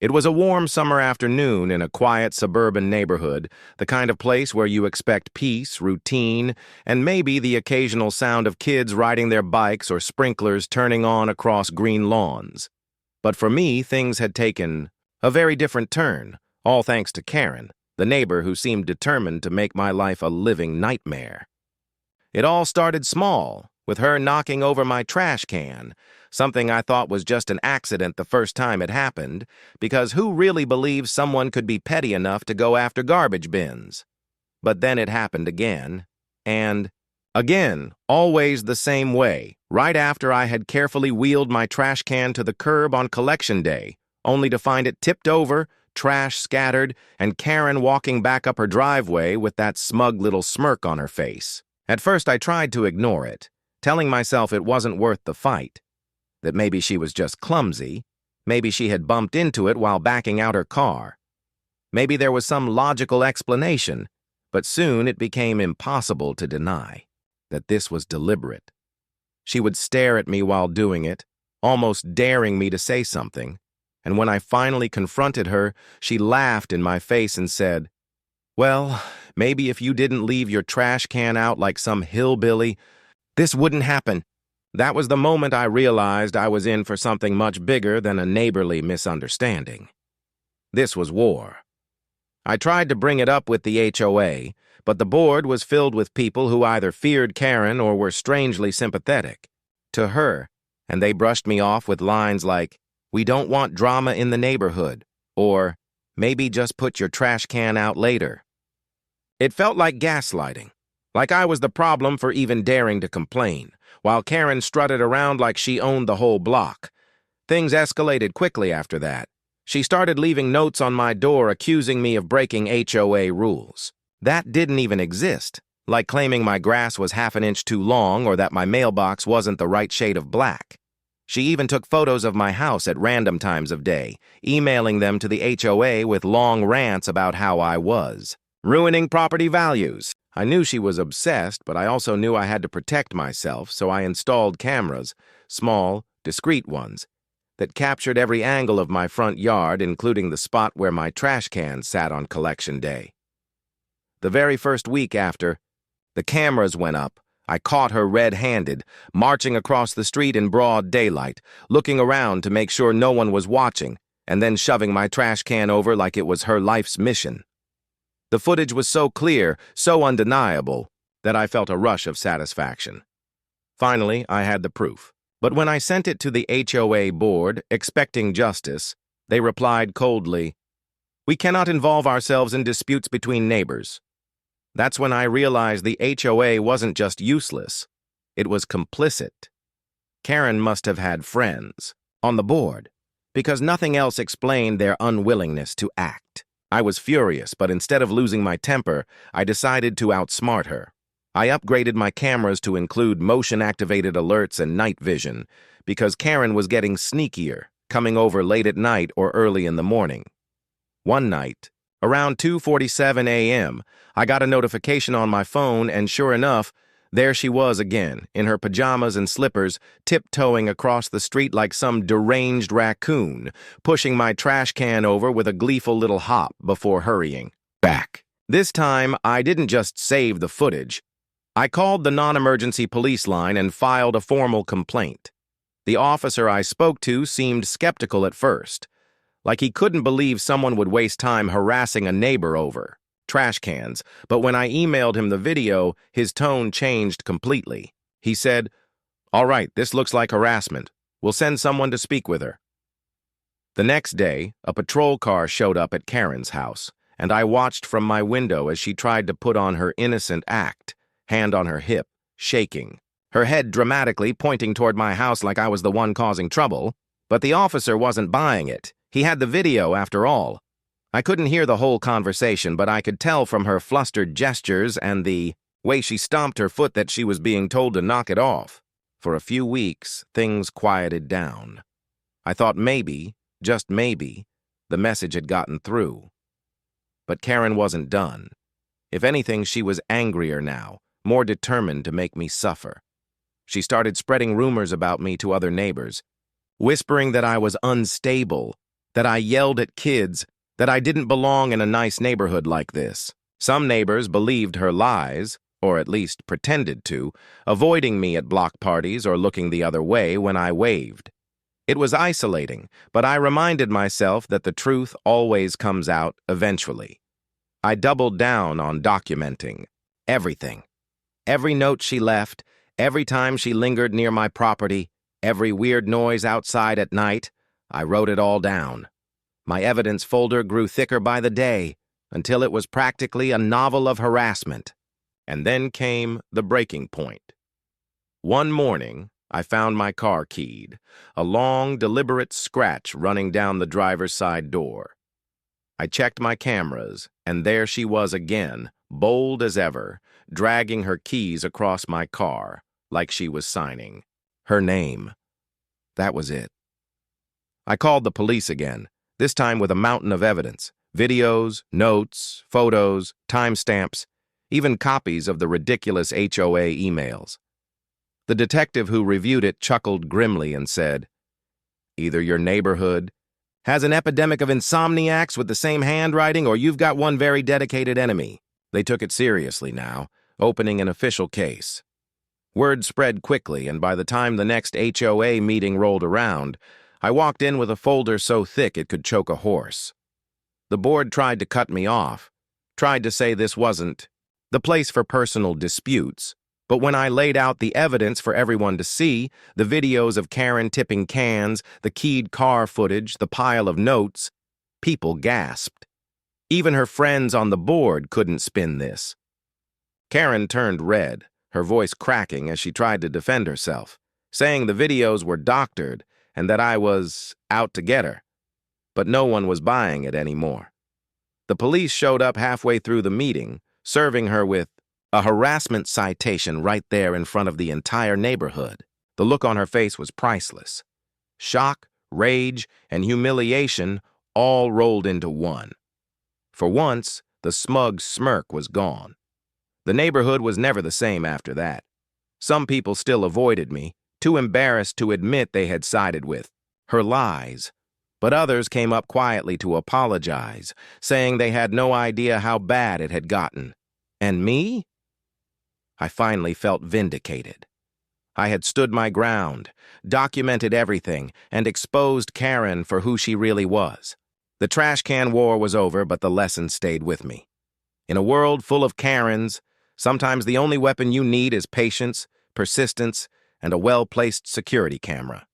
It was a warm summer afternoon in a quiet suburban neighborhood, the kind of place where you expect peace, routine, and maybe the occasional sound of kids riding their bikes or sprinklers turning on across green lawns. But for me, things had taken a very different turn, all thanks to Karen, the neighbor who seemed determined to make my life a living nightmare. It all started small, with her knocking over my trash can, something I thought was just an accident the first time it happened, because who really believes someone could be petty enough to go after garbage bins? But then it happened again, and again, always the same way, right after I had carefully wheeled my trash can to the curb on collection day, only to find it tipped over, trash scattered, and Karen walking back up her driveway with that smug little smirk on her face. At first I tried to ignore it, telling myself it wasn't worth the fight, that maybe she was just clumsy, maybe she had bumped into it while backing out her car. Maybe there was some logical explanation, but soon it became impossible to deny that this was deliberate. She would stare at me while doing it, almost daring me to say something, and when I finally confronted her, she laughed in my face and said, "Well, maybe if you didn't leave your trash can out like some hillbilly, this wouldn't happen." That was the moment I realized I was in for something much bigger than a neighborly misunderstanding. This was war. I tried to bring it up with the HOA, but the board was filled with people who either feared Karen or were strangely sympathetic to her, and they brushed me off with lines like, "We don't want drama in the neighborhood," or, "Maybe just put your trash can out later." It felt like gaslighting, like I was the problem for even daring to complain, while Karen strutted around like she owned the whole block. Things escalated quickly after that. She started leaving notes on my door accusing me of breaking HOA rules. That didn't even exist, like claiming my grass was half an inch too long or that my mailbox wasn't the right shade of black. She even took photos of my house at random times of day, emailing them to the HOA with long rants about how I was ruining property values. I knew she was obsessed, but I also knew I had to protect myself, so I installed cameras, small, discreet ones, that captured every angle of my front yard, including the spot where my trash can sat on collection day. The very first week after the cameras went up, I caught her red-handed, marching across the street in broad daylight, looking around to make sure no one was watching, and then shoving my trash can over like it was her life's mission. The footage was so clear, so undeniable, that I felt a rush of satisfaction. Finally, I had the proof. But when I sent it to the HOA board, expecting justice, they replied coldly, "We cannot involve ourselves in disputes between neighbors." That's when I realized the HOA wasn't just useless, it was complicit. Karen must have had friends on the board, because nothing else explained their unwillingness to act. I was furious, but instead of losing my temper, I decided to outsmart her. I upgraded my cameras to include motion-activated alerts and night vision, because Karen was getting sneakier, coming over late at night or early in the morning. One night, around 2:47 a.m., I got a notification on my phone, and sure enough, there she was again, in her pajamas and slippers, tiptoeing across the street like some deranged raccoon, pushing my trash can over with a gleeful little hop before hurrying back. This time, I didn't just save the footage. I called the non-emergency police line and filed a formal complaint. The officer I spoke to seemed skeptical at first, like he couldn't believe someone would waste time harassing a neighbor over trash cans, but when I emailed him the video, his tone changed completely. He said, "All right, this looks like harassment. We'll send someone to speak with her." The next day, a patrol car showed up at Karen's house, and I watched from my window as she tried to put on her innocent act, hand on her hip, shaking, her head dramatically pointing toward my house like I was the one causing trouble. But the officer wasn't buying it. He had the video, after all. I couldn't hear the whole conversation, but I could tell from her flustered gestures and the way she stomped her foot that she was being told to knock it off. For a few weeks, things quieted down. I thought maybe, just maybe, the message had gotten through. But Karen wasn't done. If anything, she was angrier now, more determined to make me suffer. She started spreading rumors about me to other neighbors, whispering that I was unstable, that I yelled at kids, that I didn't belong in a nice neighborhood like this. Some neighbors believed her lies, or at least pretended to, avoiding me at block parties or looking the other way when I waved. It was isolating, but I reminded myself that the truth always comes out eventually. I doubled down on documenting everything. Every note she left, every time she lingered near my property, every weird noise outside at night, I wrote it all down. My evidence folder grew thicker by the day, until it was practically a novel of harassment. And then came the breaking point. One morning, I found my car keyed, a long, deliberate scratch running down the driver's side door. I checked my cameras, and there she was again, bold as ever, dragging her keys across my car, like she was signing. Her name. That was it. I called the police again, this time with a mountain of evidence. Videos, notes, photos, timestamps, even copies of the ridiculous HOA emails. The detective who reviewed it chuckled grimly and said, "Either your neighborhood has an epidemic of insomniacs with the same handwriting, or you've got one very dedicated enemy." They took it seriously now, opening an official case. Word spread quickly, and by the time the next HOA meeting rolled around, I walked in with a folder so thick it could choke a horse. The board tried to cut me off, tried to say this wasn't the place for personal disputes, but when I laid out the evidence for everyone to see, the videos of Karen tipping cans, the keyed car footage, the pile of notes, people gasped. Even her friends on the board couldn't spin this. Karen turned red, her voice cracking as she tried to defend herself, saying the videos were doctored and that I was out to get her. But no one was buying it anymore. The police showed up halfway through the meeting, serving her with a harassment citation right there in front of the entire neighborhood. The look on her face was priceless. Shock, rage, and humiliation all rolled into one. For once, the smug smirk was gone. The neighborhood was never the same after that. Some people still avoided me, too embarrassed to admit they had sided with her lies. But others came up quietly to apologize, saying they had no idea how bad it had gotten. And me? I finally felt vindicated. I had stood my ground, documented everything, and exposed Karen for who she really was. The trash can war was over, but the lesson stayed with me. In a world full of Karens, sometimes the only weapon you need is patience, persistence, and a well-placed security camera.